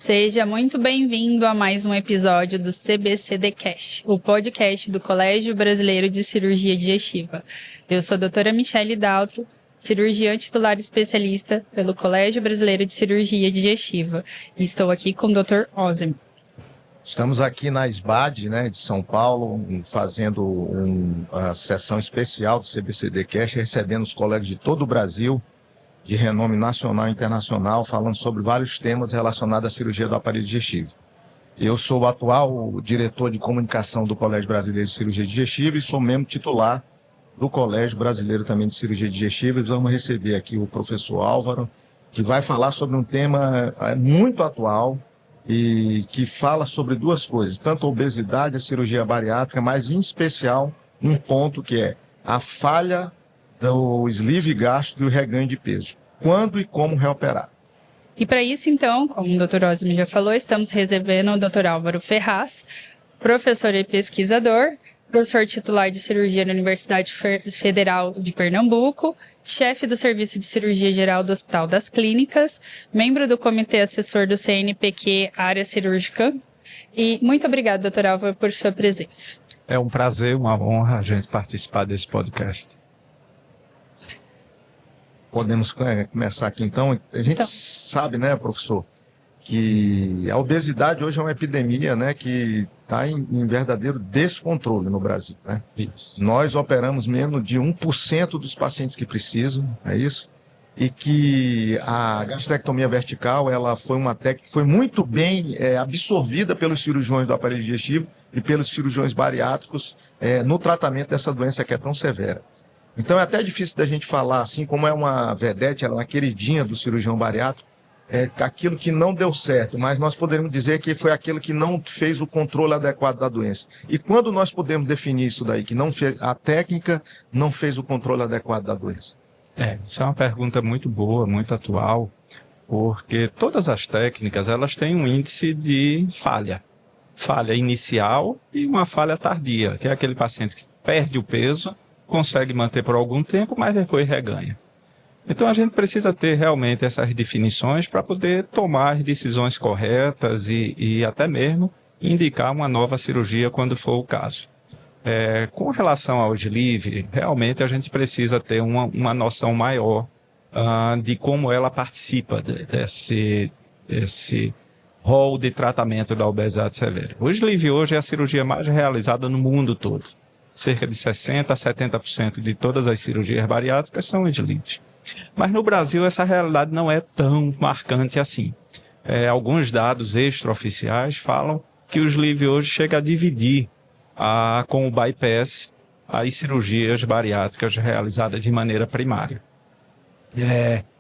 Seja muito bem-vindo a mais um episódio do CBCDcast, o podcast do Colégio Brasileiro de Cirurgia Digestiva. Eu sou a doutora Michele Daltro, cirurgiã titular especialista pelo Colégio Brasileiro de Cirurgia Digestiva, e estou aqui com o Dr. Ozzy. Estamos aqui na SBAD, de São Paulo, fazendo uma sessão especial do CBCDcast, recebendo os colegas de todo o Brasil, de renome nacional e internacional, falando sobre vários temas relacionados à cirurgia do aparelho digestivo. Eu sou o atual diretor de comunicação do Colégio Brasileiro de Cirurgia Digestiva e sou membro titular do Colégio Brasileiro também de Cirurgia Digestiva. E vamos receber aqui o professor Álvaro, que vai falar sobre um tema muito atual e que fala sobre duas coisas, tanto a obesidade, a cirurgia bariátrica, mas em especial um ponto que é a falha do sleeve gástrico e o reganho de peso. Quando e como reoperar? E para isso, então, como o Dr. Osmo já falou, estamos recebendo o Dr. Álvaro Ferraz, professor e pesquisador, professor titular de cirurgia na Universidade Federal de Pernambuco, chefe do Serviço de Cirurgia Geral do Hospital das Clínicas, membro do Comitê Assessor do CNPq Área Cirúrgica. E muito obrigado, Dr. Álvaro, por sua presença. É um prazer, uma honra a gente participar desse podcast. Podemos começar aqui então. A gente sabe, professor, que a obesidade hoje é uma epidemia, que está em verdadeiro descontrole no Brasil, Isso. Nós operamos menos de 1% dos pacientes que precisam, é isso? E que a gastrectomia vertical, ela foi uma técnica que foi muito bem absorvida pelos cirurgiões do aparelho digestivo e pelos cirurgiões bariátricos no tratamento dessa doença que é tão severa. Então é até difícil da gente falar, assim, como é uma vedete, ela é uma queridinha do cirurgião bariátrico, aquilo que não deu certo, mas nós podemos dizer que foi aquilo que não fez o controle adequado da doença. E quando nós podemos definir isso daí, que não fez, a técnica não fez o controle adequado da doença? Isso é uma pergunta muito boa, muito atual, porque todas as técnicas, elas têm um índice de falha. Falha inicial e uma falha tardia, que é aquele paciente que perde o peso, consegue manter por algum tempo, mas depois reganha. Então a gente precisa ter realmente essas definições para poder tomar as decisões corretas e até mesmo indicar uma nova cirurgia quando for o caso. Com relação ao sleeve, realmente a gente precisa ter uma noção maior de como ela participa desse rol de tratamento da obesidade severa. O sleeve hoje é a cirurgia mais realizada no mundo todo. Cerca de 60% a 70% de todas as cirurgias bariátricas são sleeves. Mas no Brasil essa realidade não é tão marcante assim. Alguns dados extraoficiais falam que o sleeve hoje chega a dividir com o bypass as cirurgias bariátricas realizadas de maneira primária.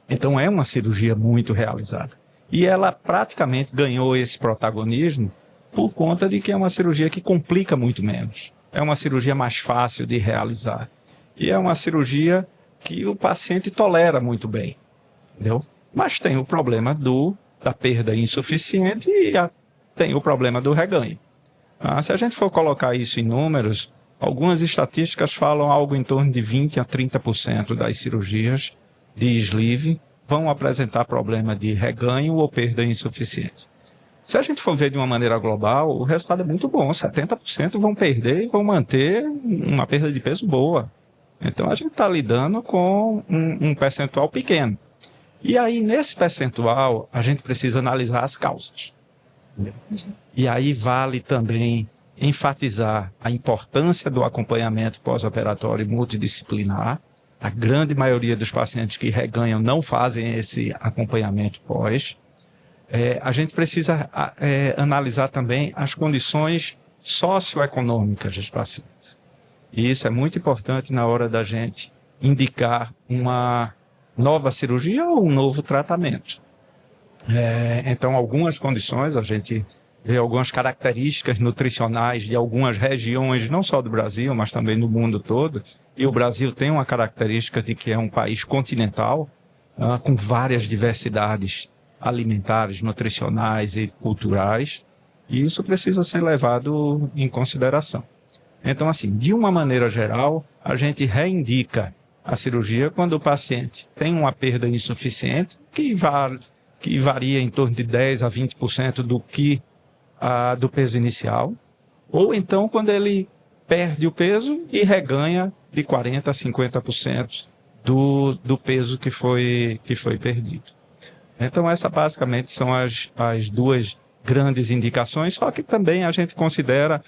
Então é uma cirurgia muito realizada. E ela praticamente ganhou esse protagonismo por conta de que é uma cirurgia que complica muito menos. É uma cirurgia mais fácil de realizar. E é uma cirurgia que o paciente tolera muito bem, entendeu? Mas tem o problema da perda insuficiente e tem o problema do reganho. Se a gente for colocar isso em números, algumas estatísticas falam algo em torno de 20% a 30% das cirurgias de sleeve vão apresentar problema de reganho ou perda insuficiente. Se a gente for ver de uma maneira global, o resultado é muito bom. 70% vão perder e vão manter uma perda de peso boa. Então, a gente está lidando com um percentual pequeno. E aí, nesse percentual, a gente precisa analisar as causas. E aí vale também enfatizar a importância do acompanhamento pós-operatório multidisciplinar. A grande maioria dos pacientes que reganham não fazem esse acompanhamento pós. A gente precisa analisar também as condições socioeconômicas dos pacientes. E isso é muito importante na hora da gente indicar uma nova cirurgia ou um novo tratamento. Então, algumas condições, a gente vê algumas características nutricionais de algumas regiões, não só do Brasil, mas também do mundo todo. E o Brasil tem uma característica de que é um país continental, com várias diversidades alimentares, nutricionais e culturais, e isso precisa ser levado em consideração. Então, assim, de uma maneira geral, a gente reindica a cirurgia quando o paciente tem uma perda insuficiente, que varia em torno de 10% a 20% do peso inicial, ou então quando ele perde o peso e reganha de 40% a 50% do peso que foi perdido. Então, essas basicamente são as duas grandes indicações, só que também a gente considera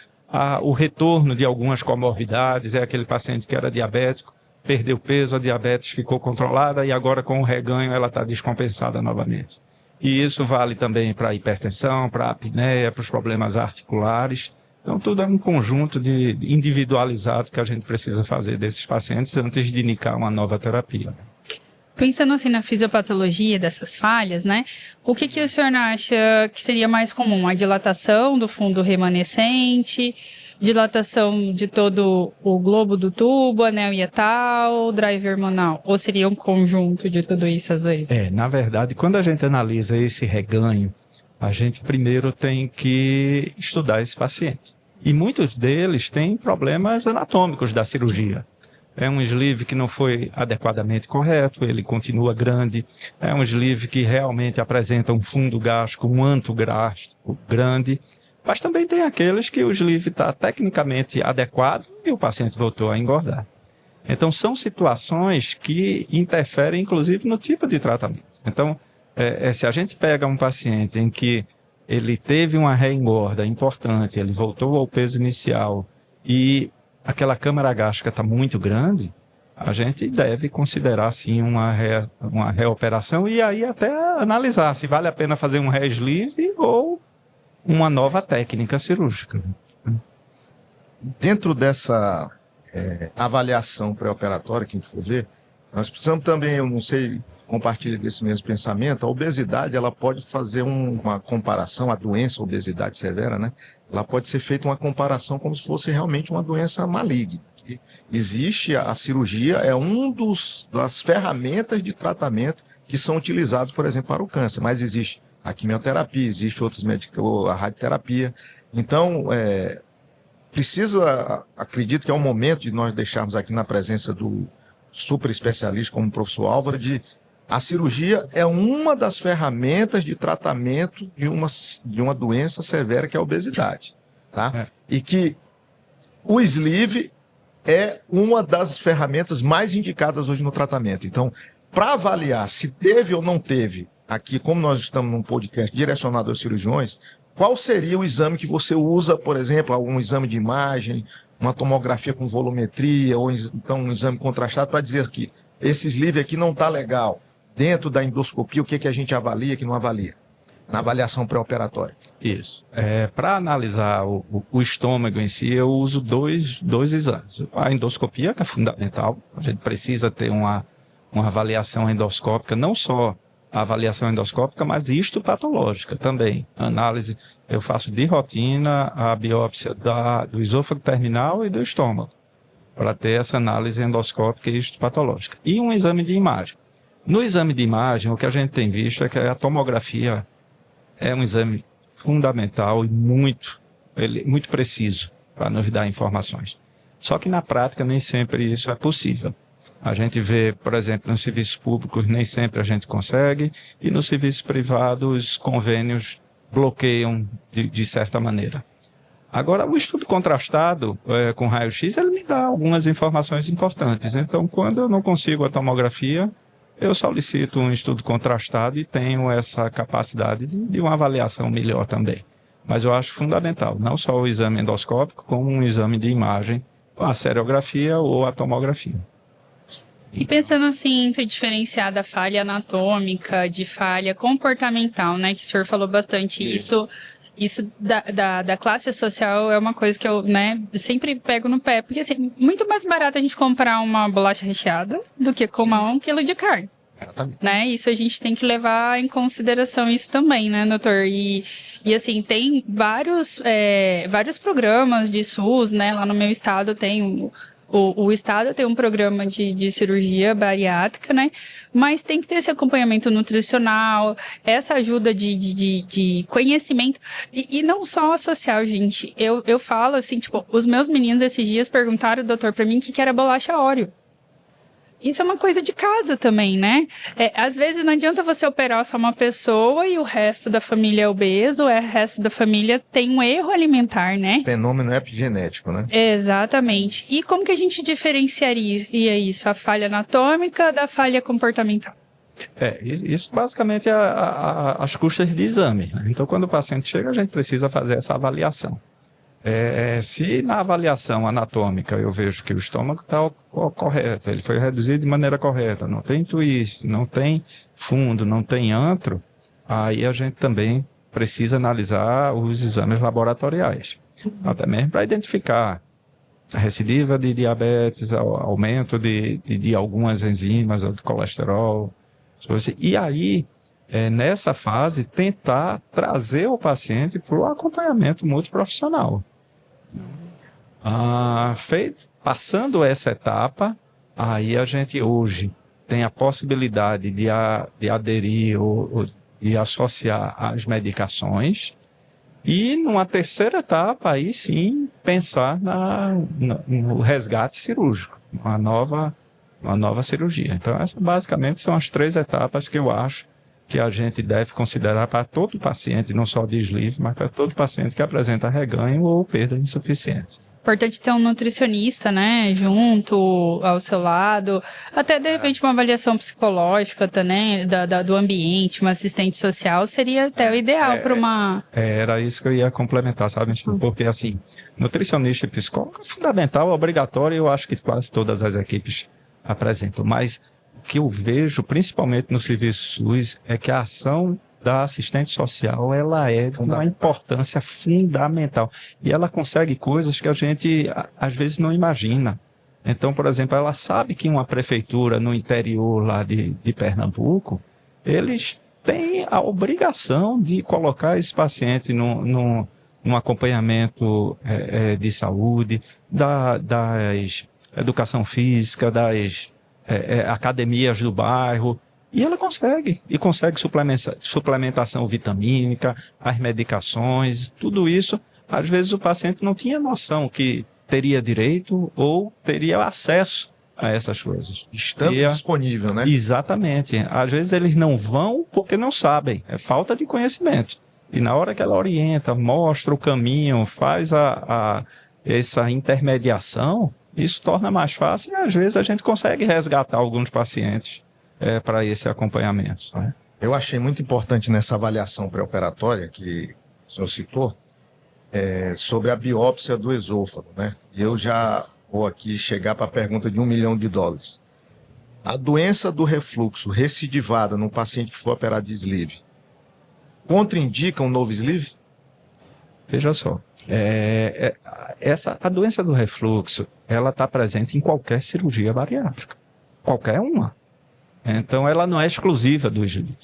o retorno de algumas comorbidades. É aquele paciente que era diabético, perdeu peso, a diabetes ficou controlada e agora com o reganho ela está descompensada novamente. E isso vale também para a hipertensão, para a apneia, para os problemas articulares. Então, tudo é um conjunto individualizado que a gente precisa fazer desses pacientes antes de indicar uma nova terapia. Pensando assim na fisiopatologia dessas falhas, né? O que o senhor acha que seria mais comum? A dilatação do fundo remanescente, dilatação de todo o globo do tubo, anel hiatal, drive hormonal? Ou seria um conjunto de tudo isso às vezes? Na verdade, quando a gente analisa esse reganho, a gente primeiro tem que estudar esse paciente. E muitos deles têm problemas anatômicos da cirurgia. É um sleeve que não foi adequadamente correto, ele continua grande. É um sleeve que realmente apresenta um fundo gástrico, um antogástrico grande. Mas também tem aqueles que o sleeve está tecnicamente adequado e o paciente voltou a engordar. Então, são situações que interferem, inclusive, no tipo de tratamento. Então, se a gente pega um paciente em que ele teve uma reengorda importante, ele voltou ao peso inicial e aquela câmara gástrica está muito grande, a gente deve considerar, sim, uma reoperação e aí até analisar se vale a pena fazer um re-sleeve ou uma nova técnica cirúrgica. Dentro dessa avaliação pré-operatória que a gente for ver, nós precisamos também, eu não sei, compartilha desse mesmo pensamento, a obesidade, ela pode fazer uma comparação, a doença, a obesidade severa, né? Ela pode ser feita uma comparação como se fosse realmente uma doença maligna. Que existe a cirurgia, é das ferramentas de tratamento que são utilizadas, por exemplo, para o câncer, mas existe a quimioterapia, existe outros medicamentos, a radioterapia. Então, acredito que é o momento de nós deixarmos aqui na presença do super especialista como o professor Álvaro, a cirurgia é uma das ferramentas de tratamento de uma doença severa que é a obesidade. Tá? E que o sleeve é uma das ferramentas mais indicadas hoje no tratamento. Então, para avaliar se teve ou não teve, aqui, como nós estamos num podcast direcionado aos cirurgiões, qual seria o exame que você usa, por exemplo, algum exame de imagem, uma tomografia com volumetria, ou então um exame contrastado, para dizer que esse sleeve aqui não está legal. Dentro da endoscopia, o que a gente avalia, que não avalia? Na avaliação pré-operatória. Isso. Para analisar o estômago em si, eu uso dois exames. A endoscopia, que é fundamental. A gente precisa ter uma avaliação endoscópica, não só a avaliação endoscópica, mas histopatológica também. Análise, eu faço de rotina a biópsia do esôfago terminal e do estômago, para ter essa análise endoscópica e histopatológica. E um exame de imagem. No exame de imagem, o que a gente tem visto é que a tomografia é um exame fundamental e muito preciso para nos dar informações. Só que na prática nem sempre isso é possível. A gente vê, por exemplo, nos serviços públicos nem sempre a gente consegue e nos serviços privados os convênios bloqueiam de certa maneira. Agora, o estudo contrastado com raio-x, ele me dá algumas informações importantes. Então, quando eu não consigo a tomografia, eu solicito um estudo contrastado e tenho essa capacidade de uma avaliação melhor também. Mas eu acho fundamental, não só o exame endoscópico, como um exame de imagem, a seriografia ou a tomografia. E pensando assim, entre diferenciar da falha anatômica, de falha comportamental, né, que o senhor falou bastante, isso da classe social é uma coisa que eu, né, sempre pego no pé, porque assim, muito mais barato a gente comprar uma bolacha recheada do que comer 1 quilo de carne. Exatamente. Né? Isso a gente tem que levar em consideração isso também, né, doutor? E assim, tem vários programas de SUS, né? Lá no meu estado tem o estado tem um programa de cirurgia bariátrica, né? Mas tem que ter esse acompanhamento nutricional, essa ajuda de conhecimento. E não só social, gente. Eu falo assim, tipo, os meus meninos esses dias perguntaram, doutor, pra mim, o que era bolacha Oreo. Isso é uma coisa de casa também, né? Às vezes não adianta você operar só uma pessoa e o resto da família é obeso, o resto da família tem um erro alimentar, né? Fenômeno epigenético, né? Exatamente. E como que a gente diferenciaria isso? A falha anatômica da falha comportamental? Isso basicamente é as custas de exame, né? Então, quando o paciente chega, a gente precisa fazer essa avaliação. Se na avaliação anatômica eu vejo que o estômago está correto, ele foi reduzido de maneira correta, não tem twist, não tem fundo, não tem antro, aí a gente também precisa analisar os exames laboratoriais, até mesmo para identificar a recidiva de diabetes, aumento de algumas enzimas, ou de colesterol, e aí, nessa fase, tentar trazer o paciente para o acompanhamento multiprofissional. Passando essa etapa, aí a gente hoje tem a possibilidade de aderir ou de associar as medicações e numa terceira etapa, aí sim, pensar no resgate cirúrgico, uma nova cirurgia. Então, essas basicamente são as 3 etapas que eu acho que a gente deve considerar para todo paciente, não só de sleeve, mas para todo paciente que apresenta reganho ou perda insuficiente. Importante ter um nutricionista, né, junto ao seu lado, até de repente uma avaliação psicológica também, do ambiente, uma assistente social, seria até o ideal para uma... Era isso que eu ia complementar, sabe? Porque, assim, nutricionista e psicólogo é fundamental, é obrigatório, e eu acho que quase todas as equipes apresentam. Mas o que eu vejo, principalmente no serviço SUS, é que a ação da assistente social, ela é de uma importância fundamental. E ela consegue coisas que a gente, às vezes, não imagina. Então, por exemplo, ela sabe que uma prefeitura no interior lá de Pernambuco, eles têm a obrigação de colocar esse paciente num acompanhamento de saúde, das educação física, das academias do bairro. E ela consegue suplementação vitamínica, as medicações, tudo isso. Às vezes o paciente não tinha noção que teria direito ou teria acesso a essas coisas. Estando disponível, né? Exatamente. Às vezes eles não vão porque não sabem, é falta de conhecimento. E na hora que ela orienta, mostra o caminho, faz essa intermediação, isso torna mais fácil e às vezes a gente consegue resgatar alguns pacientes para esse acompanhamento. Né? Eu achei muito importante nessa avaliação pré-operatória que o senhor citou, sobre a biópsia do esôfago, né? E eu já vou aqui chegar para a pergunta de $1 milhão. A doença do refluxo recidivada num paciente que for operado de sleeve, contraindica um novo sleeve? Veja só, a doença do refluxo, ela está presente em qualquer cirurgia bariátrica, qualquer uma. Então, ela não é exclusiva do sleeve.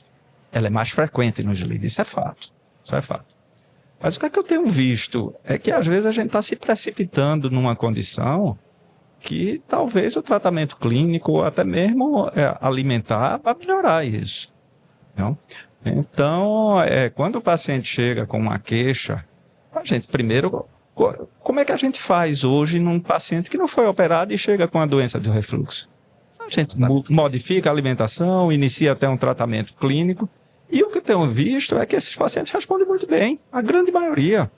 Ela é mais frequente no sleeve. Isso é fato. Mas o que eu tenho visto é que, às vezes, a gente está se precipitando numa condição que talvez o tratamento clínico ou até mesmo alimentar vá melhorar isso. Não? Então, quando o paciente chega com uma queixa, a gente primeiro... Como é que a gente faz hoje num paciente que não foi operado e chega com a doença do refluxo? A gente modifica a alimentação, inicia até um tratamento clínico. E o que eu tenho visto é que esses pacientes respondem muito bem. A grande maioria,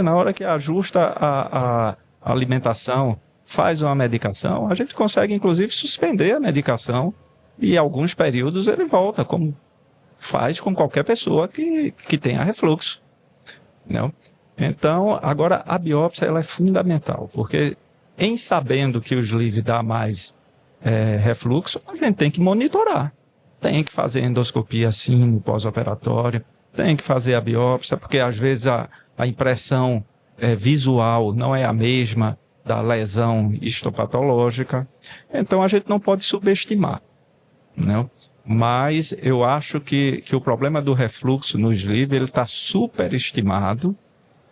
na hora que ajusta a alimentação, faz uma medicação, a gente consegue, inclusive, suspender a medicação. E em alguns períodos ele volta, como faz com qualquer pessoa que tenha refluxo. Não? Então, agora, a biópsia ela é fundamental, porque em sabendo que o sleeve dá mais refluxo, a gente tem que monitorar. Tem que fazer endoscopia sim no pós-operatório, tem que fazer a biópsia, porque às vezes a impressão visual não é a mesma da lesão histopatológica. Então a gente não pode subestimar. Não? Mas eu acho que o problema do refluxo no sleeve ele está superestimado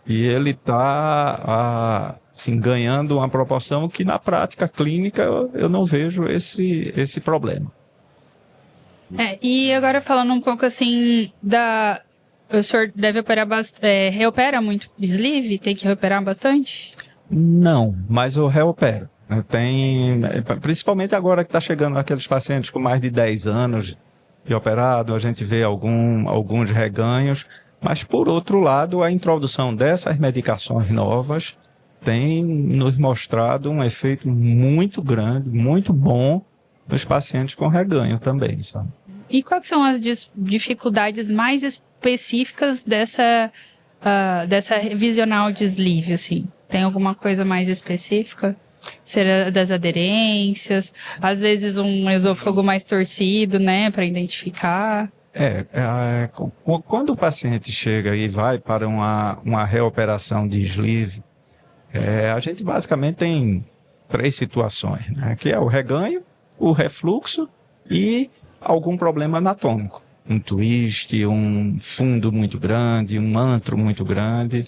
e ele está assim, ganhando uma proporção que na prática clínica eu não vejo esse problema. E agora falando um pouco assim o senhor deve operar reopera muito sleeve? Tem que reoperar bastante? Não, mas eu reopero. Principalmente agora que está chegando aqueles pacientes com mais de 10 anos de operado, a gente vê alguns reganhos, mas por outro lado, a introdução dessas medicações novas tem nos mostrado um efeito muito grande, muito bom nos pacientes com reganho também, sabe? E quais são as dificuldades mais específicas dessa revisional de sleeve, assim? Tem alguma coisa mais específica? Será das aderências? Às vezes um esôfago mais torcido, né, para identificar? Quando o paciente chega e vai para uma reoperação de sleeve, a gente basicamente tem 3 situações, né, que é o reganho, o refluxo e algum problema anatômico. Um twist, um fundo muito grande, um antro muito grande.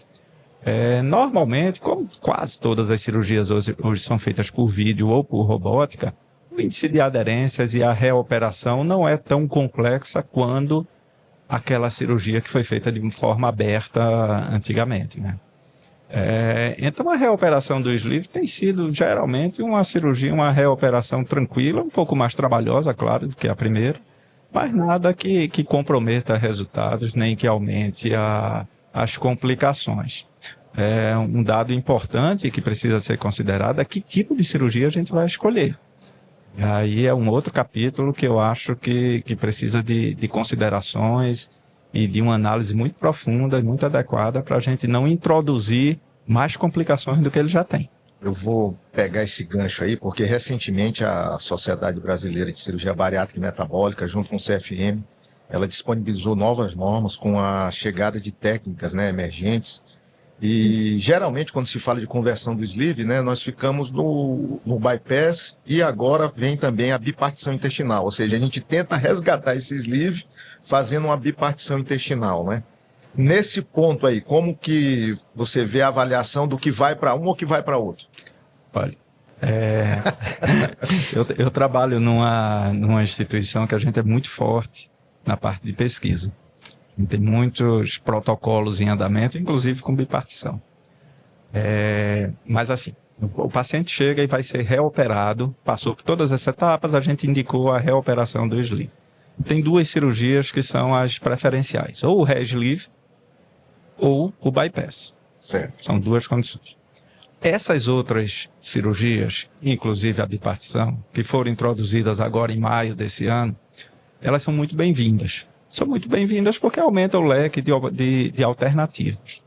Normalmente, como quase todas as cirurgias hoje são feitas por vídeo ou por robótica, o índice de aderências e a reoperação não é tão complexa quando aquela cirurgia que foi feita de forma aberta antigamente, né? Então a reoperação do sleeve tem sido geralmente uma cirurgia, uma reoperação tranquila, um pouco mais trabalhosa, claro, do que a primeira, mas nada que comprometa resultados nem que aumente as complicações. Um dado importante que precisa ser considerado é que tipo de cirurgia a gente vai escolher. E aí é um outro capítulo que eu acho que precisa de considerações e de uma análise muito profunda e muito adequada para a gente não introduzir mais complicações do que ele já tem. Eu vou pegar esse gancho aí, porque recentemente a Sociedade Brasileira de Cirurgia Bariátrica e Metabólica, junto com o CFM, ela disponibilizou novas normas com a chegada de técnicas, né, emergentes. E geralmente quando se fala de conversão do sleeve, né, nós ficamos no bypass e agora vem também a bipartição intestinal, ou seja, a gente tenta resgatar esse sleeve fazendo uma bipartição intestinal, né? Nesse ponto aí, como que você vê a avaliação do que vai para um ou que vai para outro? Olha, eu trabalho numa instituição que a gente é muito forte na parte de pesquisa. Tem muitos protocolos em andamento, inclusive com bipartição. Mas assim, o paciente chega e vai ser reoperado, passou por todas essas etapas, a gente indicou a reoperação do sleeve. Tem 2 cirurgias que são as preferenciais, ou o re-sleeve ou o bypass. Certo. São 2 condições. Essas outras cirurgias, inclusive a bipartição, que foram introduzidas agora em maio desse ano, elas são muito bem-vindas. São muito bem-vindas porque aumentam o leque de alternativas.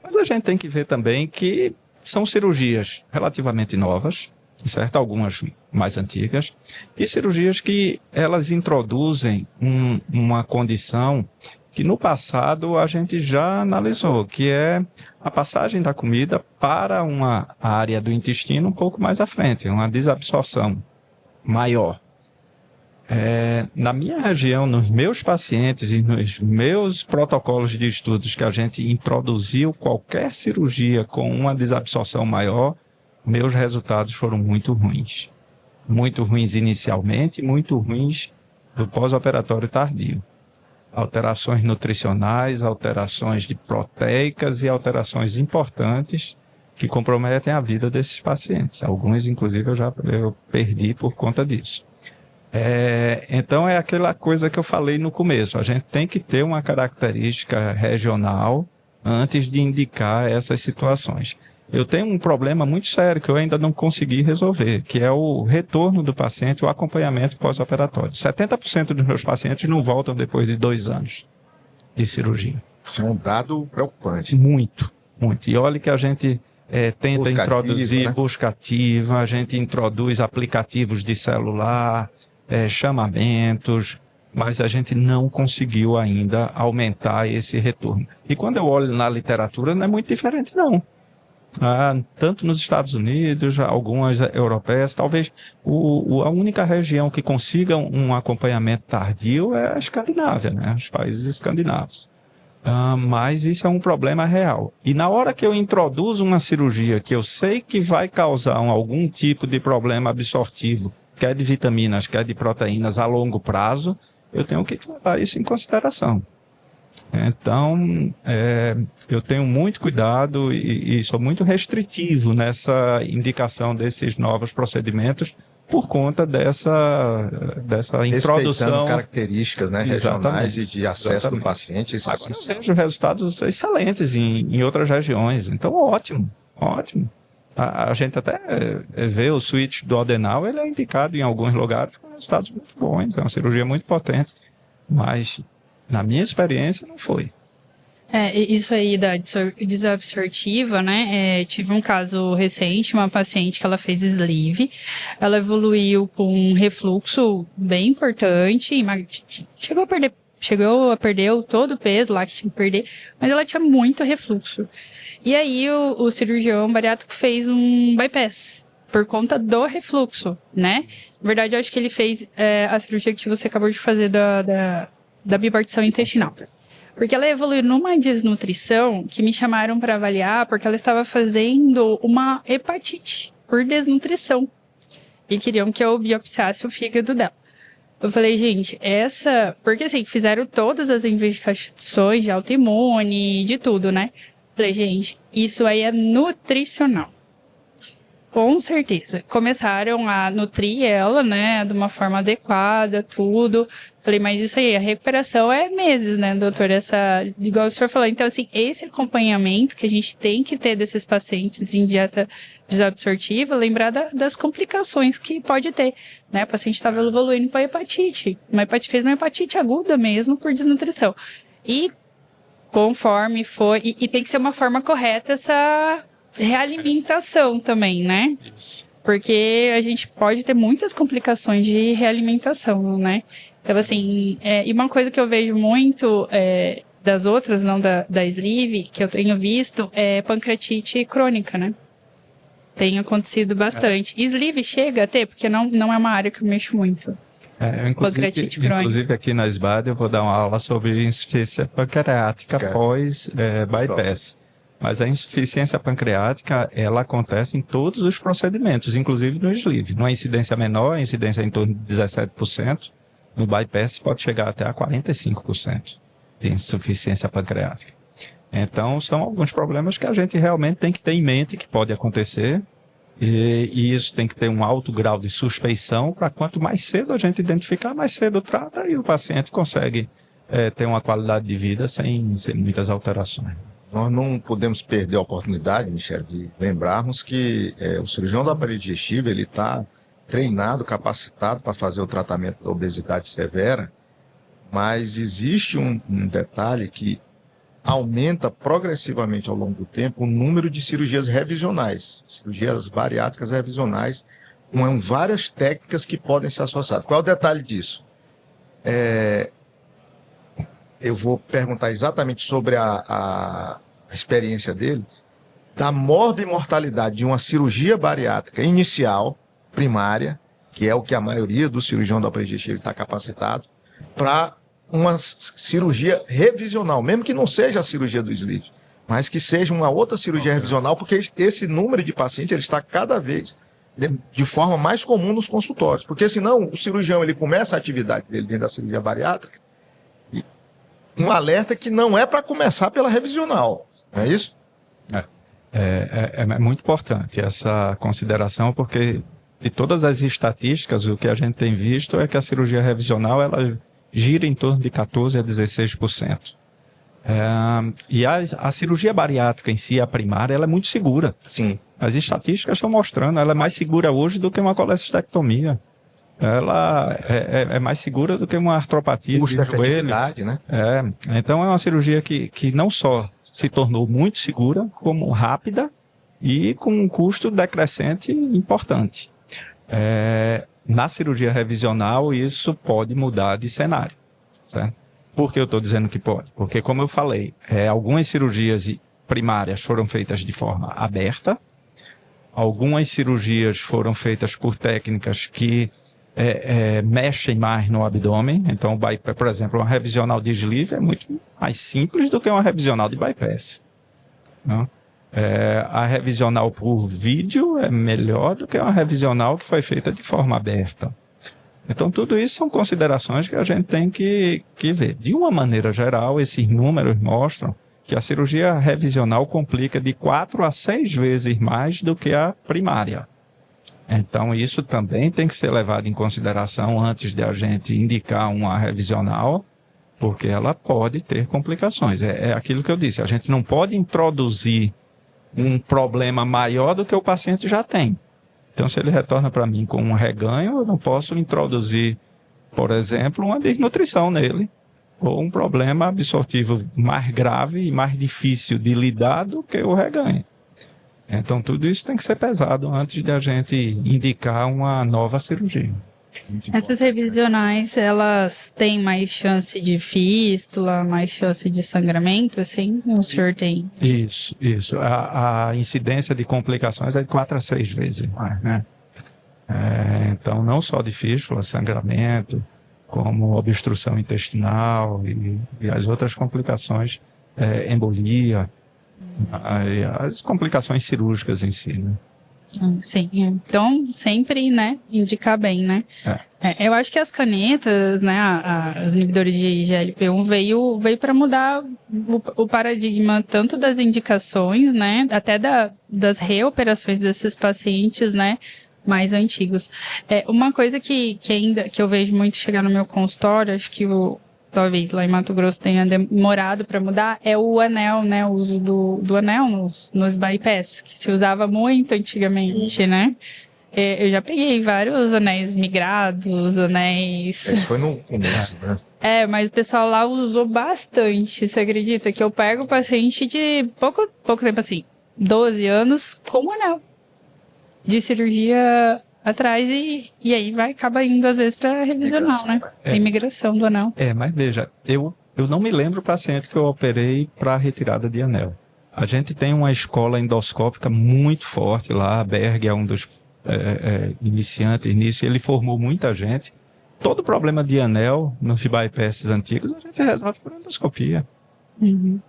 Mas a gente tem que ver também que são cirurgias relativamente novas, certo? Algumas mais antigas, e cirurgias que elas introduzem uma condição que no passado a gente já analisou, que é a passagem da comida para uma área do intestino um pouco mais à frente, uma desabsorção maior. Na minha região, nos meus pacientes e nos meus protocolos de estudos que a gente introduziu qualquer cirurgia com uma desabsorção maior, meus resultados foram muito ruins. Muito ruins inicialmente e muito ruins do pós-operatório tardio. Alterações nutricionais, alterações de proteicas e alterações importantes que comprometem a vida desses pacientes. Alguns, inclusive, eu perdi por conta disso. Então é aquela coisa que eu falei no começo, a gente tem que ter uma característica regional antes de indicar essas situações. Eu tenho um problema muito sério que eu ainda não consegui resolver, que é o retorno do paciente, o acompanhamento pós-operatório. 70% dos meus pacientes não voltam depois de 2 anos de cirurgia. Isso é um dado preocupante. Muito, muito. E olha que a gente tenta Busca introduzir ativa, né? busca ativa, a gente introduz aplicativos de celular, chamamentos, mas a gente não conseguiu ainda aumentar esse retorno. E quando eu olho na literatura, não é muito diferente, não. Tanto nos Estados Unidos, algumas europeias, talvez a única região que consiga um acompanhamento tardio é a Escandinávia, né? Os países escandinavos. Mas isso é um problema real. E na hora que eu introduzo uma cirurgia que eu sei que vai causar algum tipo de problema absortivo, quer de vitaminas, quer de proteínas a longo prazo, eu tenho que levar isso em consideração. Então, eu tenho muito cuidado e sou muito restritivo nessa indicação desses novos procedimentos por conta dessa introdução. Respeitando características, né, regionais e de acesso do Exatamente. paciente. Isso é Agora eu essencial. vejo resultados excelentes em outras regiões. Então, ótimo, ótimo. A gente até vê o switch do Adenal, ele é indicado em alguns lugares com resultados muito bons. É uma cirurgia muito potente, mas na minha experiência não foi. Isso aí da desabsortiva, né? Tive um caso recente, uma paciente que ela fez sleeve, ela evoluiu com um refluxo bem importante, chegou a perder todo o peso lá que tinha que perder, mas ela tinha muito refluxo. E aí o cirurgião bariátrico fez um bypass por conta do refluxo, né? Na verdade, eu acho que ele fez a cirurgia que você acabou de fazer da bipartição intestinal. Porque ela evoluiu numa desnutrição que me chamaram para avaliar porque ela estava fazendo uma hepatite por desnutrição. E queriam que eu biopsiasse o fígado dela. Eu falei, gente, porque assim, fizeram todas as investigações de autoimune, de tudo, né? Falei, gente, isso aí é nutricional. Com certeza. Começaram a nutrir ela, né, de uma forma adequada, tudo. Falei, mas isso aí, a recuperação é meses, né, doutor? Igual o senhor falou. Então, assim, esse acompanhamento que a gente tem que ter desses pacientes em dieta desabsortiva, lembrar das complicações que pode ter, né? O paciente estava evoluindo para hepatite. Fez uma hepatite aguda mesmo por desnutrição. E conforme foi... E tem que ser uma forma correta essa realimentação também, né? Isso. Porque a gente pode ter muitas complicações de realimentação, né? Então, assim, e uma coisa que eu vejo muito das outras, não da sleeve, que eu tenho visto, é pancreatite crônica, né? Tem acontecido bastante. Sleeve chega a ter, porque não é uma área que eu mexo muito. Pancreatite crônica. Inclusive aqui na SBAD eu vou dar uma aula sobre insuficiência pancreática pós bypass. Mas a insuficiência pancreática, ela acontece em todos os procedimentos, inclusive no sleeve. Numa incidência menor, a incidência é em torno de 17%. No bypass pode chegar até a 45% de insuficiência pancreática. Então, são alguns problemas que a gente realmente tem que ter em mente que pode acontecer. E isso tem que ter um alto grau de suspeição para quanto mais cedo a gente identificar, mais cedo trata e o paciente consegue ter uma qualidade de vida sem muitas alterações. Nós não podemos perder a oportunidade, Michel, de lembrarmos que o cirurgião do aparelho digestivo ele está treinado, capacitado para fazer o tratamento da obesidade severa, mas existe um detalhe que aumenta progressivamente ao longo do tempo o número de cirurgias revisionais, cirurgias bariátricas revisionais, com várias técnicas que podem ser associadas. Qual é o detalhe disso? Eu vou perguntar exatamente sobre a experiência dele, da morbimortalidade de uma cirurgia bariátrica inicial, primária, que é o que a maioria do cirurgião do aparelho digestivo está capacitado, para uma cirurgia revisional, mesmo que não seja a cirurgia do sleeve, mas que seja uma outra cirurgia revisional, porque esse número de pacientes ele está cada vez de forma mais comum nos consultórios, porque senão o cirurgião ele começa a atividade dele dentro da cirurgia bariátrica, e um alerta que não é para começar pela revisional, não é isso? É muito importante essa consideração, porque de todas as estatísticas, o que a gente tem visto é que a cirurgia revisional ela gira em torno de 14% a 16%. E a cirurgia bariátrica em si, a primária, ela é muito segura. Sim. As estatísticas estão mostrando, ela é mais segura hoje do que uma colecistectomia. Ela é mais segura do que uma artropatia de joelho. Né? Então é uma cirurgia que não só se tornou muito segura, como rápida e com um custo decrescente importante. Na cirurgia revisional, isso pode mudar de cenário, certo? Por que eu estou dizendo que pode? Porque, como eu falei, algumas cirurgias primárias foram feitas de forma aberta, algumas cirurgias foram feitas por técnicas que mexem mais no abdômen. Então, por exemplo, uma revisional de sleeve é muito mais simples do que uma revisional de bypass, não? A revisional por vídeo é melhor do que uma revisional que foi feita de forma aberta. Então, tudo isso são considerações que a gente tem que ver. De uma maneira geral, esses números mostram que a cirurgia revisional complica de 4 a 6 vezes mais do que a primária. Então, isso também tem que ser levado em consideração antes de a gente indicar uma revisional, porque ela pode ter complicações. É aquilo que eu disse, a gente não pode introduzir um problema maior do que o paciente já tem. Então, se ele retorna para mim com um reganho, eu não posso introduzir, por exemplo, uma desnutrição nele, ou um problema absortivo mais grave e mais difícil de lidar do que o reganho. Então, tudo isso tem que ser pesado antes de a gente indicar uma nova cirurgia. Essas revisionais, elas têm mais chance de fístula, mais chance de sangramento, assim? O senhor tem? Isso. A incidência de complicações é de 4 a 6 vezes mais, né? Então, não só de fístula, sangramento, como obstrução intestinal e as outras complicações, embolia, as complicações cirúrgicas em si, né? Sim, então sempre, né, indicar bem, né? Eu acho que as canetas, né, os inibidores de GLP-1 veio para mudar o paradigma tanto das indicações, né, até das reoperações desses pacientes, né, mais antigos. Uma coisa que eu vejo muito chegar no meu consultório, acho que talvez lá em Mato Grosso tenha demorado para mudar, é o anel, né? O uso do anel nos bypass, que se usava muito antigamente, né? Eu já peguei vários anéis migrados, anéis... Isso foi no começo, né? Mas o pessoal lá usou bastante, você acredita? Que eu pego o paciente de pouco tempo, assim, 12 anos, com anel de cirurgia atrás e aí acaba indo às vezes para revisional, né? Imigração do anel. Mas veja, eu não me lembro o paciente que eu operei para retirada de anel. A gente tem uma escola endoscópica muito forte lá, a Berg é um dos iniciantes nisso, ele formou muita gente. Todo problema de anel nos bypasses antigos a gente resolve por endoscopia. Uhum.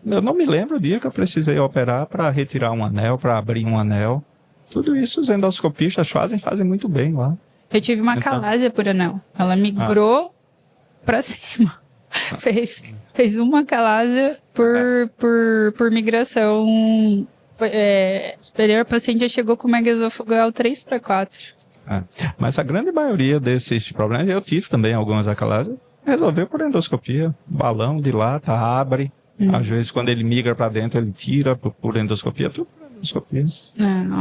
Eu não me lembro o dia que eu precisei operar para retirar um anel, para abrir um anel. Tudo isso os endoscopistas fazem muito bem lá. Eu tive uma calásia por anel. Ela migrou pra cima. Fez uma calásia por migração superior. O paciente já chegou com mega esofageal 3/4. Mas a grande maioria desses problemas, eu tive também algumas acalásias, resolveu por endoscopia. Balão, dilata, abre. Às vezes, quando ele migra para dentro, ele tira por endoscopia, tudo por endoscopia.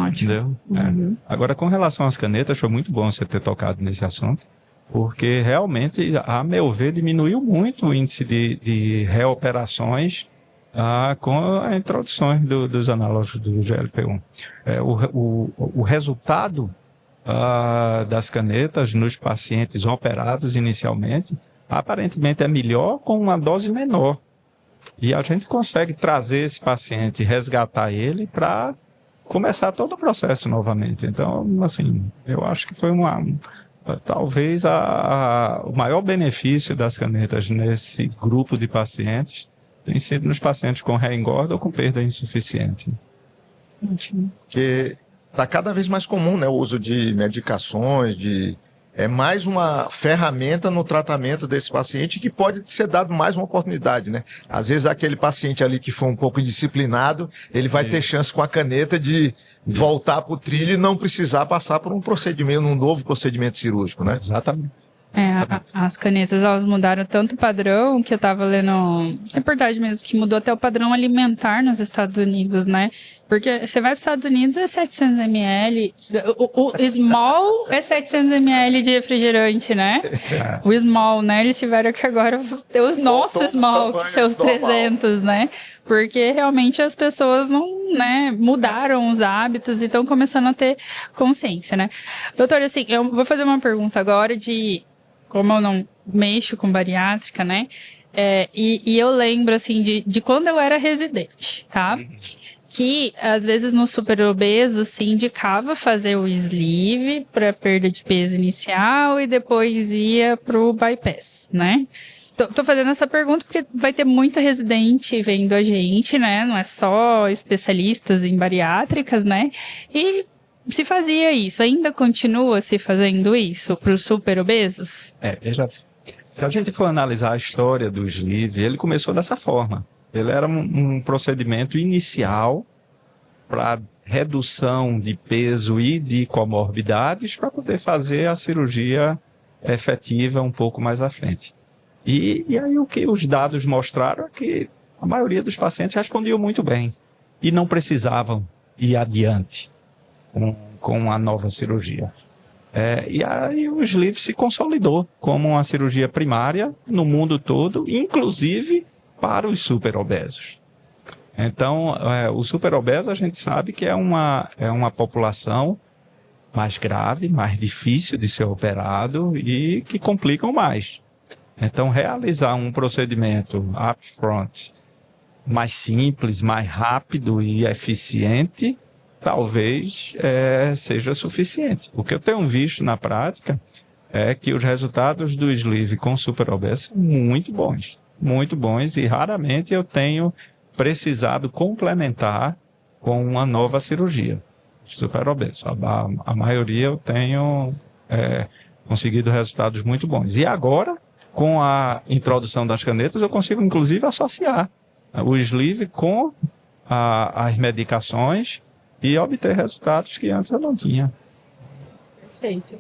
Ótimo. Entendeu? Agora, com relação às canetas, foi muito bom você ter tocado nesse assunto, porque realmente, a meu ver, diminuiu muito o índice de reoperações com a introdução dos análogos do GLP-1. O resultado das canetas nos pacientes operados inicialmente, aparentemente é melhor com uma dose menor. E a gente consegue trazer esse paciente, resgatar ele para começar todo o processo novamente. Então, assim, eu acho que foi talvez o maior benefício das canetas nesse grupo de pacientes tem sido nos pacientes com reengorda ou com perda insuficiente. Ótimo. Porque está cada vez mais comum, né, o uso de medicações, é mais uma ferramenta no tratamento desse paciente que pode ser dado mais uma oportunidade, né? Às vezes aquele paciente ali que foi um pouco indisciplinado, ele vai ter chance com a caneta de voltar para o trilho e não precisar passar por um novo procedimento cirúrgico, né? Exatamente. As canetas, elas mudaram tanto o padrão, que eu tava lendo reportagem mesmo, que mudou até o padrão alimentar nos Estados Unidos, né? Porque você vai para os Estados Unidos, é 700 ml, o small é 700 ml de refrigerante, né? O small, né? Eles tiveram que agora ter os nossos small, que são os 300, né? Porque realmente as pessoas não, né, mudaram os hábitos e estão começando a ter consciência, né? Doutor, assim, eu vou fazer uma pergunta agora como eu não mexo com bariátrica, né? E eu lembro, assim, de quando eu era residente, tá? Que, às vezes, no super obeso, se indicava fazer o sleeve para perda de peso inicial e depois ia pro bypass, né? Tô fazendo essa pergunta porque vai ter muita residente vendo a gente, né? Não é só especialistas em bariátricas, né? E se fazia isso, ainda continua se fazendo isso para os super obesos? Se a gente for analisar a história do sleeve, ele começou dessa forma. Ele era um procedimento inicial para redução de peso e de comorbidades para poder fazer a cirurgia efetiva um pouco mais à frente. E aí o que os dados mostraram é que a maioria dos pacientes respondiam muito bem e não precisavam ir adiante com a nova cirurgia. E aí o sleeve se consolidou como uma cirurgia primária no mundo todo, inclusive para os superobesos. Então, o superobeso a gente sabe que é uma população mais grave, mais difícil de ser operado e que complicam mais. Então, realizar um procedimento upfront mais simples, mais rápido e eficiente, talvez seja suficiente. O que eu tenho visto na prática é que os resultados do sleeve com superobeso são muito bons, e raramente eu tenho precisado complementar com uma nova cirurgia. Superobeso. A maioria eu tenho conseguido resultados muito bons. E agora, com a introdução das canetas, eu consigo inclusive associar o sleeve com as medicações e obter resultados que antes eu não tinha. Perfeito.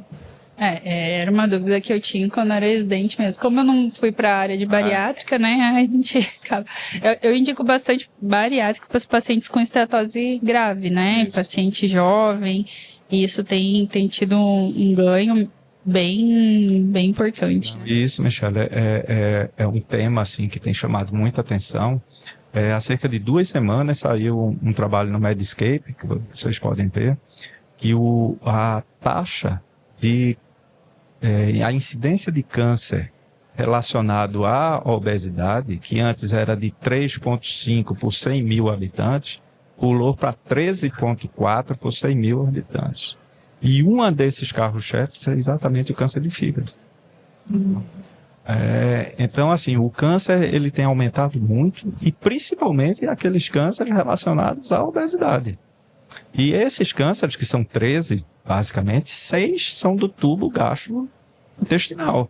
Era uma dúvida que eu tinha quando era residente mesmo. Como eu não fui para a área de bariátrica, né? A gente acaba... Eu indico bastante bariátrica para os pacientes com estetose grave, né? Isso. Paciente jovem. E isso tem tido um ganho bem importante. Né? Isso, Michele, é um tema assim, que tem chamado muita atenção. Há cerca de 2 semanas saiu um trabalho no Medscape, que vocês podem ver, que a taxa a incidência de câncer relacionado à obesidade, que antes era de 3,5 por 100 mil habitantes, pulou para 13,4 por 100 mil habitantes. E uma desses carros-chefes é exatamente o câncer de fígado. Então, assim, o câncer ele tem aumentado muito, e principalmente aqueles cânceres relacionados à obesidade. E esses cânceres, que são 13, basicamente, 6 são do tubo gastrointestinal.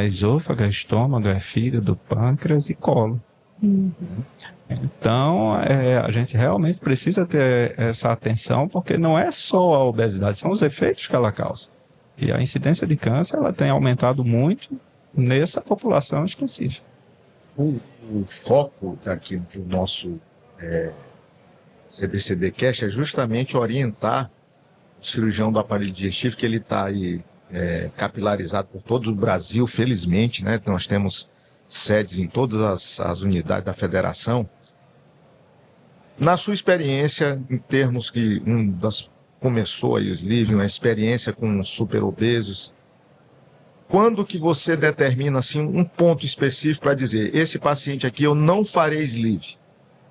Esôfago, estômago, fígado, pâncreas e colo. Então, a gente realmente precisa ter essa atenção, porque não é só a obesidade, são os efeitos que ela causa. E a incidência de câncer ela tem aumentado muito nessa população específica. O foco aqui do nosso CBCD Cash é justamente orientar o cirurgião do aparelho digestivo, que ele está aí capilarizado por todo o Brasil, felizmente, né? Nós temos sedes em todas as unidades da federação. Na sua experiência, em termos que começou aí o sleeve, uma experiência com super obesos, quando que você determina assim, um ponto específico para dizer, esse paciente aqui eu não farei sleeve,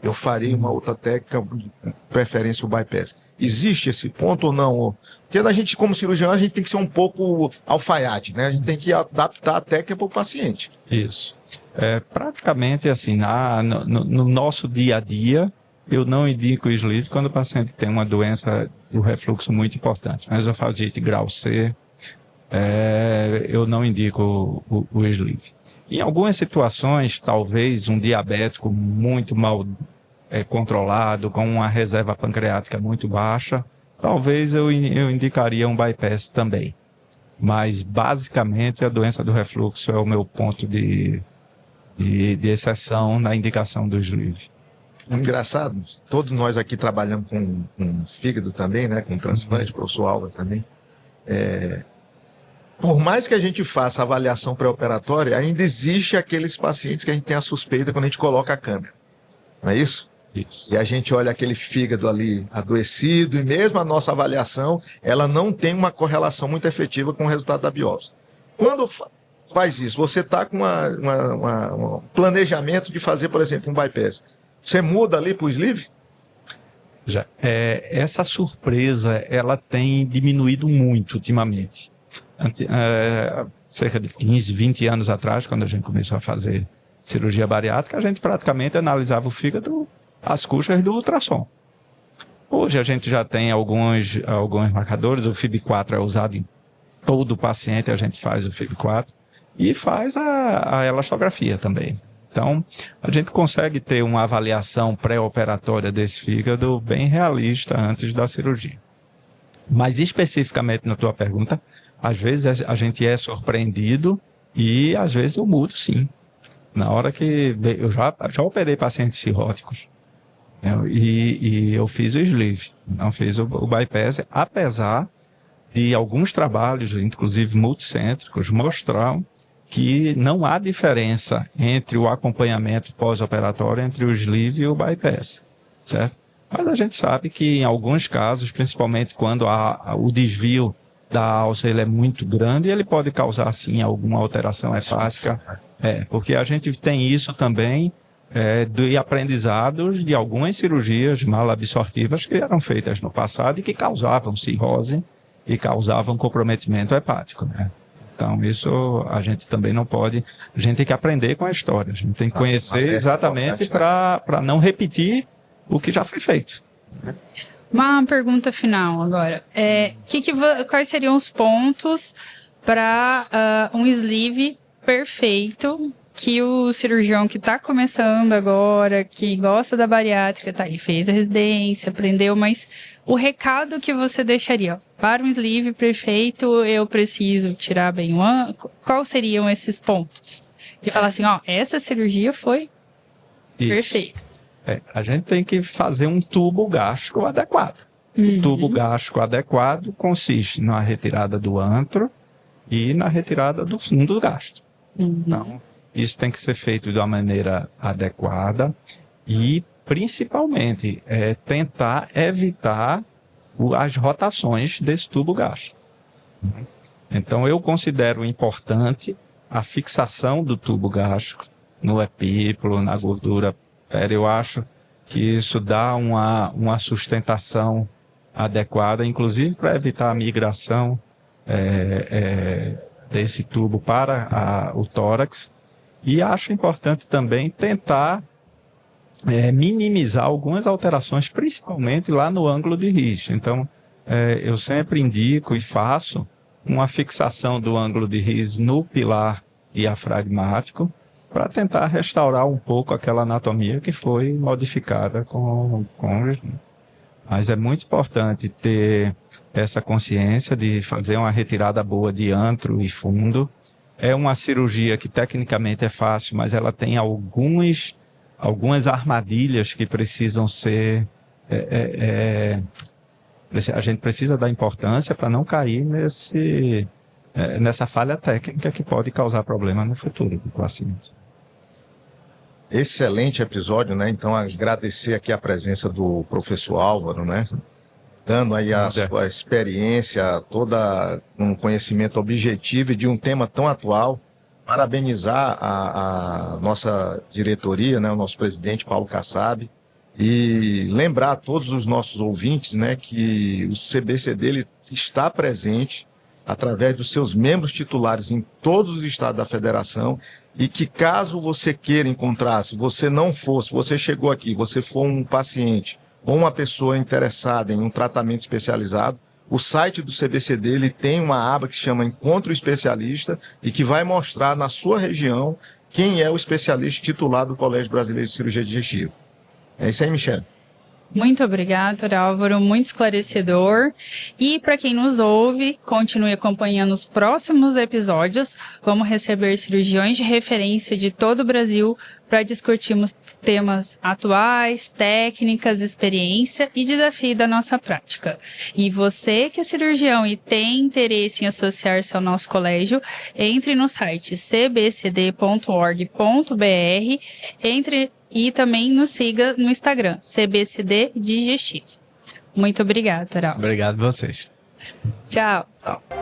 eu farei uma outra técnica, de preferência o bypass? Existe esse ponto ou não? Porque a gente, como cirurgião, a gente tem que ser um pouco alfaiate, né? A gente tem que adaptar a técnica para o paciente. Isso. Praticamente assim, no nosso dia a dia, eu não indico o sleeve quando o paciente tem uma doença do refluxo muito importante. Uma esofagite grau C, eu não indico o sleeve. Em algumas situações, talvez um diabético muito mal controlado, com uma reserva pancreática muito baixa, talvez eu indicaria um bypass também. Mas, basicamente, a doença do refluxo é o meu ponto de exceção na indicação do sleeve. Engraçado, todos nós aqui trabalhamos com fígado também, né? Com transplante, o professor Álvaro também. Por mais que a gente faça avaliação pré-operatória, ainda existe aqueles pacientes que a gente tem a suspeita quando a gente coloca a câmera. Não é isso? Isso. E a gente olha aquele fígado ali adoecido, e mesmo a nossa avaliação, ela não tem uma correlação muito efetiva com o resultado da biópsia. Quando faz isso, você está com um planejamento de fazer, por exemplo, um bypass. Você muda ali para o sleeve? Já. Essa surpresa, ela tem diminuído muito ultimamente. Cerca de 15, 20 anos atrás, quando a gente começou a fazer cirurgia bariátrica, a gente praticamente analisava o fígado às custas do ultrassom. Hoje a gente já tem alguns marcadores, o FIB4 é usado em todo paciente, a gente faz o FIB4 e faz a elastografia também. Então, a gente consegue ter uma avaliação pré-operatória desse fígado bem realista antes da cirurgia. Mas especificamente na tua pergunta, às vezes a gente é surpreendido e às vezes eu mudo sim. Na hora que eu já operei pacientes cirróticos, né, e eu fiz o sleeve, não fiz o bypass, apesar de alguns trabalhos, inclusive multicêntricos, mostrar que não há diferença entre o acompanhamento pós-operatório entre o sleeve e o bypass, certo? Mas a gente sabe que em alguns casos, principalmente quando o desvio da alça ele é muito grande, ele pode causar sim alguma alteração hepática. Porque a gente tem isso também de aprendizados de algumas cirurgias malabsortivas que eram feitas no passado e que causavam cirrose e causavam comprometimento hepático, né? Então, isso a gente também não pode... A gente tem que aprender com a história. A gente tem que conhecer exatamente para não repetir o que já foi feito. Uma pergunta final agora. Quais seriam os pontos para um sleeve perfeito que o cirurgião que está começando agora, que gosta da bariátrica, ele fez a residência, aprendeu, mas o recado que você deixaria para um sleeve perfeito, eu preciso tirar bem o ângulo, quais seriam esses pontos? De falar assim, essa cirurgia foi perfeita. A gente tem que fazer um tubo gástrico adequado. O tubo gástrico adequado consiste na retirada do antro e na retirada do fundo do gastro. Então, isso tem que ser feito de uma maneira adequada e, principalmente, tentar evitar as rotações desse tubo gástrico. Então, eu considero importante a fixação do tubo gástrico no epíplo, na gordura. Eu acho que isso dá uma sustentação adequada, inclusive para evitar a migração desse tubo para o tórax. E acho importante também tentar minimizar algumas alterações, principalmente lá no ângulo de Rich. Então, eu sempre indico e faço uma fixação do ângulo de Rich no pilar diafragmático para tentar restaurar um pouco aquela anatomia que foi modificada com os... Mas é muito importante ter essa consciência de fazer uma retirada boa de antro e fundo. É uma cirurgia que tecnicamente é fácil, mas ela tem algumas armadilhas que precisam ser... a gente precisa dar importância para não cair nessa falha técnica que pode causar problema no futuro do paciente. Excelente episódio, né? Então, agradecer aqui a presença do professor Álvaro, né? Dando aí a sua experiência, toda um conhecimento objetivo de um tema tão atual. Parabenizar a nossa diretoria, né? O nosso presidente, Paulo Kassab. E lembrar a todos os nossos ouvintes, né? Que o CBCD ele está presente através dos seus membros titulares em todos os estados da federação e que caso você queira encontrar, se você não for, se você chegou aqui, você for um paciente ou uma pessoa interessada em um tratamento especializado, o site do CBCD ele tem uma aba que se chama Encontre o Especialista e que vai mostrar na sua região quem é o especialista titular do Colégio Brasileiro de Cirurgia Digestiva. É isso aí, Michele. Muito obrigada, doutor Álvaro, muito esclarecedor. E para quem nos ouve, continue acompanhando os próximos episódios. Vamos receber cirurgiões de referência de todo o Brasil para discutirmos temas atuais, técnicas, experiência e desafio da nossa prática. E você que é cirurgião e tem interesse em associar-se ao nosso colégio, entre no site cbcd.org.br, e também nos siga no Instagram, CBCD Digestivo. Muito obrigada, Toral. Obrigado a vocês. Tchau. Tchau.